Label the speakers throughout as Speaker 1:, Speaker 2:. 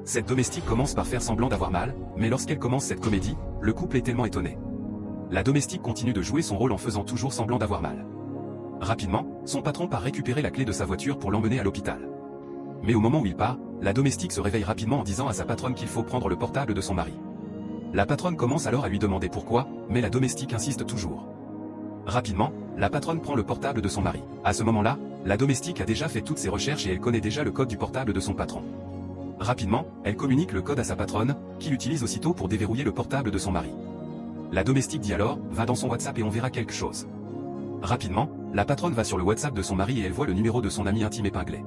Speaker 1: Cette domestique commence par faire semblant d'avoir mal, mais lorsqu'elle commence cette comédie, le couple est tellement étonné. La domestique continue de jouer son rôle en faisant toujours semblant d'avoir mal. Rapidement, son patron part récupérer la clé de sa voiture pour l'emmener à l'hôpital. Mais au moment où il part, la domestique se réveille rapidement en disant à sa patronne qu'il faut prendre le portable de son mari. La patronne commence alors à lui demander pourquoi, mais la domestique insiste toujours. Rapidement, la patronne prend le portable de son mari. À ce moment-là, la domestique a déjà fait toutes ses recherches et elle connaît déjà le code du portable de son patron. Rapidement, elle communique le code à sa patronne, qui l'utilise aussitôt pour déverrouiller le portable de son mari. La domestique dit alors, va dans son WhatsApp et on verra quelque chose. Rapidement, la patronne va sur le WhatsApp de son mari et elle voit le numéro de son ami intime épinglé.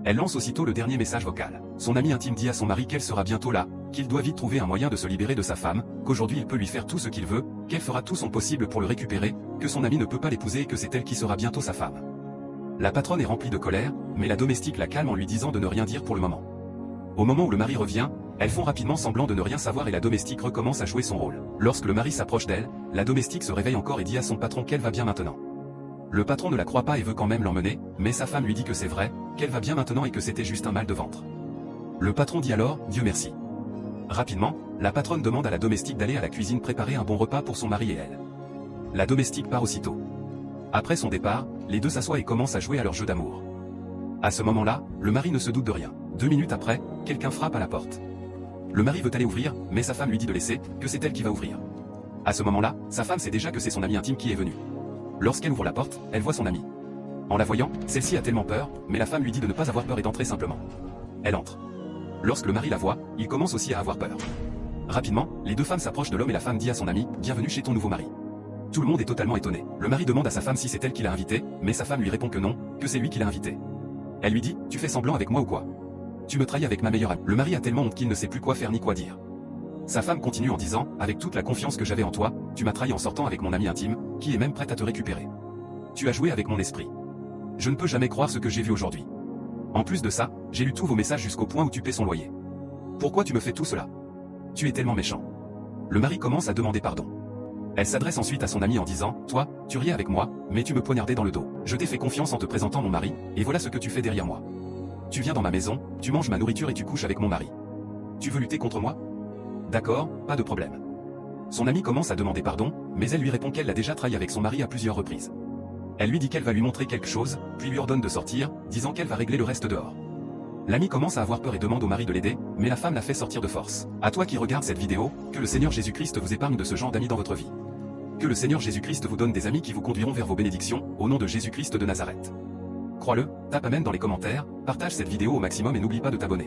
Speaker 1: Elle lance aussitôt le dernier message vocal. Son ami intime dit à son mari qu'elle sera bientôt là, qu'il doit vite trouver un moyen de se libérer de sa femme, qu'aujourd'hui il peut lui faire tout ce qu'il veut, qu'elle fera tout son possible pour le récupérer, que son ami ne peut pas l'épouser et que c'est elle qui sera bientôt sa femme. La patronne est remplie de colère, mais la domestique la calme en lui disant de ne rien dire pour le moment. Au moment où le mari revient, elles font rapidement semblant de ne rien savoir et la domestique recommence à jouer son rôle. Lorsque le mari s'approche d'elle, la domestique se réveille encore et dit à son patron qu'elle va bien maintenant. Le patron ne la croit pas et veut quand même l'emmener, mais sa femme lui dit que c'est vrai, qu'elle va bien maintenant et que c'était juste un mal de ventre. Le patron dit alors, Dieu merci. Rapidement, la patronne demande à la domestique d'aller à la cuisine préparer un bon repas pour son mari et elle. La domestique part aussitôt. Après son départ, les deux s'assoient et commencent à jouer à leur jeu d'amour. À ce moment-là, le mari ne se doute de rien. 2 minutes après, quelqu'un frappe à la porte. Le mari veut aller ouvrir, mais sa femme lui dit de laisser, que c'est elle qui va ouvrir. À ce moment-là, sa femme sait déjà que c'est son ami intime qui est venu. Lorsqu'elle ouvre la porte, elle voit son amie. En la voyant, celle-ci a tellement peur, mais la femme lui dit de ne pas avoir peur et d'entrer simplement. Elle entre. Lorsque le mari la voit, il commence aussi à avoir peur. Rapidement, les deux femmes s'approchent de l'homme et la femme dit à son ami, « Bienvenue chez ton nouveau mari ». Tout le monde est totalement étonné. Le mari demande à sa femme si c'est elle qui l'a invité, mais sa femme lui répond que non, que c'est lui qui l'a invité. Elle lui dit, « Tu fais semblant avec moi ou quoi ? Tu me trahis avec ma meilleure amie ». Le mari a tellement honte qu'il ne sait plus quoi faire ni quoi dire. Sa femme continue en disant, « Avec toute la confiance que j'avais en toi, tu m'as trahi en sortant avec mon ami intime, qui est même prête à te récupérer. Tu as joué avec mon esprit. Je ne peux jamais croire ce que j'ai vu aujourd'hui. En plus de ça, j'ai lu tous vos messages jusqu'au point où tu paies son loyer. Pourquoi tu me fais tout cela? Tu es tellement méchant. » Le mari commence à demander pardon. Elle s'adresse ensuite à son ami en disant, « Toi, tu riais avec moi, mais tu me poignardais dans le dos. Je t'ai fait confiance en te présentant mon mari, et voilà ce que tu fais derrière moi. Tu viens dans ma maison, tu manges ma nourriture et tu couches avec mon mari. Tu veux lutter contre moi? D'accord, pas de problème. » Son ami commence à demander pardon, mais elle lui répond qu'elle l'a déjà trahi avec son mari à plusieurs reprises. Elle lui dit qu'elle va lui montrer quelque chose, puis lui ordonne de sortir, disant qu'elle va régler le reste dehors. L'ami commence à avoir peur et demande au mari de l'aider, mais la femme la fait sortir de force. À toi qui regardes cette vidéo, que le Seigneur Jésus-Christ vous épargne de ce genre d'amis dans votre vie. Que le Seigneur Jésus-Christ vous donne des amis qui vous conduiront vers vos bénédictions, au nom de Jésus-Christ de Nazareth. Crois-le, tape Amen dans les commentaires, partage cette vidéo au maximum et n'oublie pas de t'abonner.